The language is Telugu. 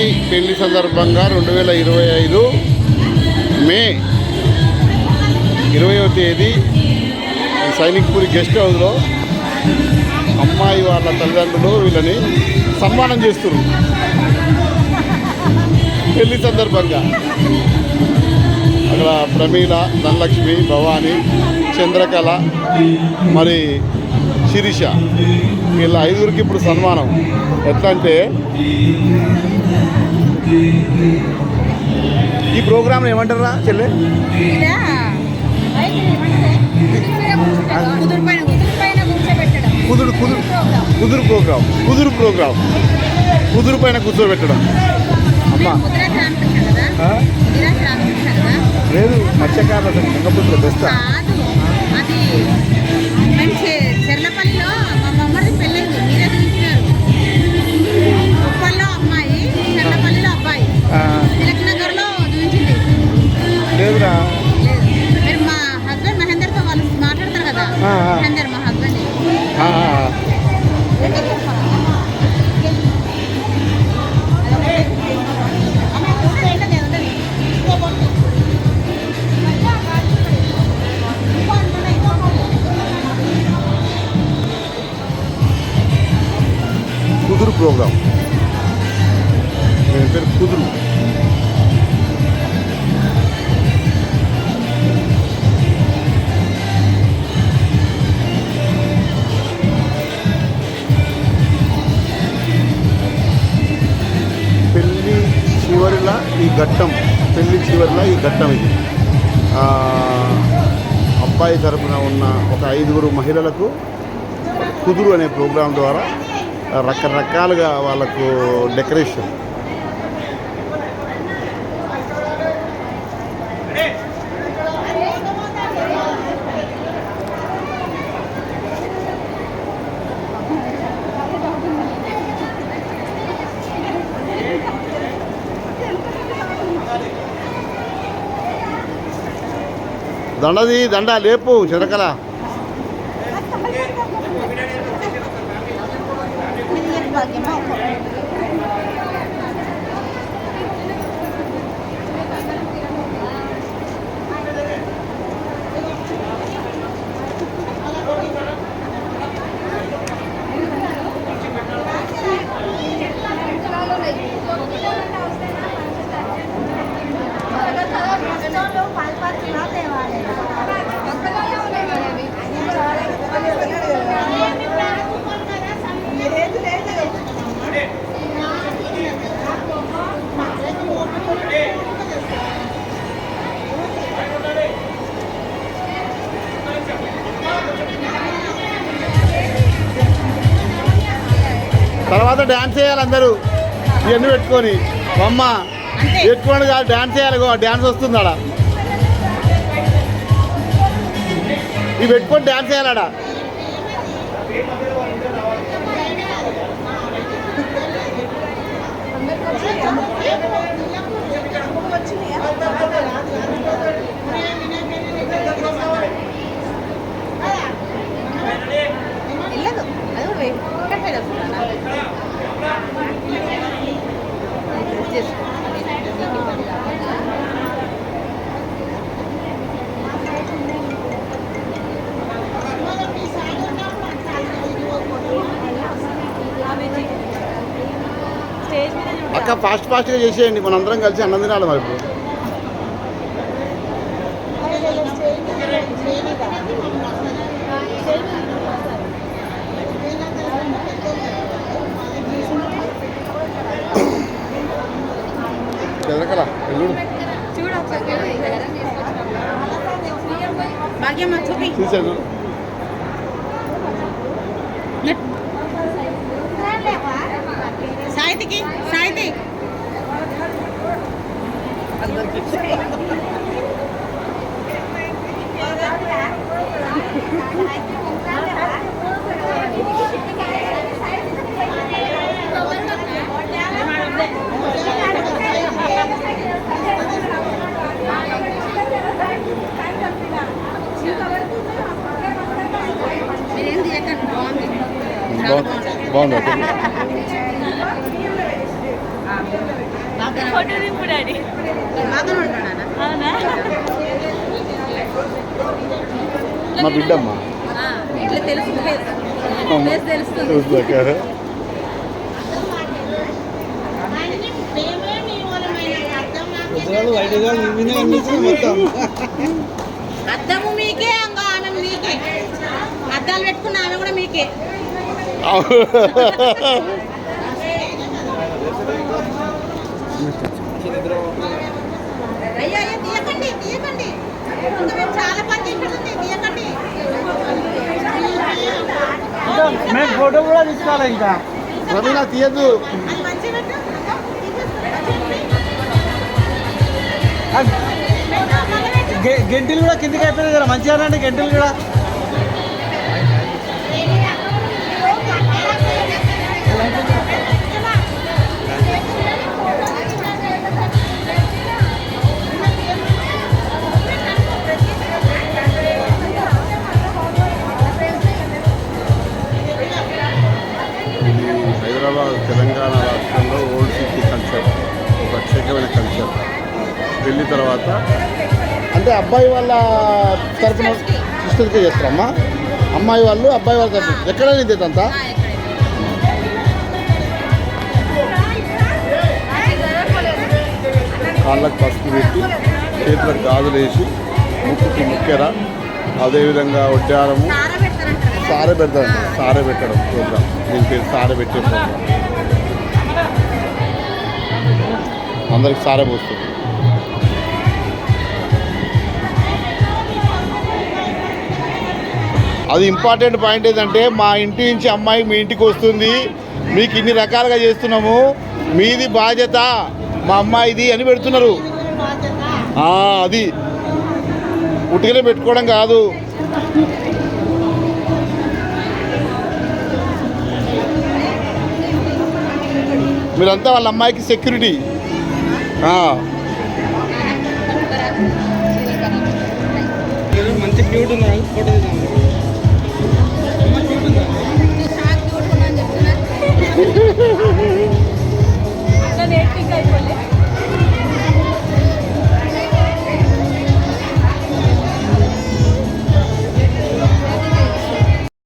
అమ్మాయి పెళ్లి సందర్భంగా 2025 మే 20వ తేదీ సైనిక్పూరి గెస్ట్ హౌస్లో అమ్మాయి వాళ్ళ తల్లిదండ్రులు వీళ్ళని సన్మానం చేస్తున్నారు పెళ్లి సందర్భంగా. అక్కడ ప్రమీల, ధనలక్ష్మి, భవాని, చంద్రకళ, మరి శిరీష, వీళ్ళ 5గురికి ఇప్పుడు సన్మానం. ఎట్లా అంటే ఈ ప్రోగ్రామ్ ఏమంటారా చెల్లె? కుదురు పైన కూర్చోబెట్టడం. అమ్మా లేదు, మత్స్యకారుల గంగపుత్రుల బెస్ట్. చెర్లపల్లిలో మా మమ్మల్ని పెళ్ళైంది, మీరే చూసినారు. ఉప్పల్లో అమ్మాయి, చెర్లపల్లిలో అబ్బాయి, తిలక్ నగర్లో చూపించింది. లేదురా, మీరు మా హస్బెండ్ మహేందర్తో వాళ్ళు మాట్లాడతారు కదా, మహేందర్ మా హస్బెండ్. కుదురు ప్రోగ్రామ్, దీని పేరు కుదురు. పెళ్ళి చివరిలా ఈ ఘట్టం ఇది. అబ్బాయి తరపున ఉన్న ఒక 5గురు మహిళలకు కుదురు అనే ప్రోగ్రాం ద్వారా రకరకాలుగా వాళ్ళకు డెకరేషన్. దండ లేపు చంద్రకళ. తర్వాత డ్యాన్స్ చేయాలి అందరూ, ఇవన్నీ పెట్టుకొని. అమ్మ పెట్టుకోండి కాదు, డ్యాన్స్ చేయాలి. డ్యాన్స్ వస్తుందాడా, ఇవి పెట్టుకొని డ్యాన్స్ చేయాలడా. అక్క ఫాస్ట్గా చేసేయండి, మనందరం కలిసి అన్నం తినాలి. మరి ఇప్పుడు చంద్రకళ చూసాను. సాయితికి బాగుంది. ఫోటో దింపు డాడీ. మాతో ఉంటాడా? అవునా? మా బిడ్డమ్మ ఇట్లా తెలుస్తుంది, తెలుస్తుంది. అద్దము మీకే, ఆమె మీకే. అద్దాలు పెట్టుకున్న ఆమె కూడా మీకే. అయ్యా తీయకండి, తీయకండి, చాలా పని చేస్తుంది, తీయకండి. మేము ఫోటో కూడా తీసుకోవాలి. ఇంకా రవీనా తీయద్దు. అది మంచిగా గెంటిలు కూడా కిందకి అయిపోయింది కదా, మంచిగా రండి గెంటిలు కూడా. హైదరాబాద్ తెలంగాణ రాష్ట్రంలో ఓల్డ్ సిటీ కల్చర్ ఒక ప్రత్యేకమైన కల్చర్. వెళ్ళిన తర్వాత అంటే అబ్బాయి వాళ్ళ తరఫున సిస్టర్కే చేస్తారమ్మా, అమ్మాయి వాళ్ళు అబ్బాయి వాళ్ళ తరఫున ఎక్కడైనా ఇదేదంతా. కాళ్ళకు పసుపు పెట్టి చేతులకు గాజులు వేసి ముక్కుకి ముక్కెర, అదేవిధంగా వడ్డారము, సారె పెడతారండి. సారె పెట్టడం ప్రోగ్రామ్, దీని పేరు సారె పెట్టే ప్రోగ్రామ్. అందరికి సారె పోస్తుంది. అది ఇంపార్టెంట్ పాయింట్ ఏంటంటే మా ఇంటి నుంచి అమ్మాయి మీ ఇంటికి వస్తుంది, మీకు ఇన్ని రకాలుగా చేస్తున్నాము, మీది బాధ్యత మా అమ్మాయిది అని పెడుతున్నారు. అది ఉట్టిగానే పెట్టుకోవడం కాదు. మీరంతా వాళ్ళ అమ్మాయికి సెక్యూరిటీ. మంచి క్యూట్ ఉన్నారు, ఫోటో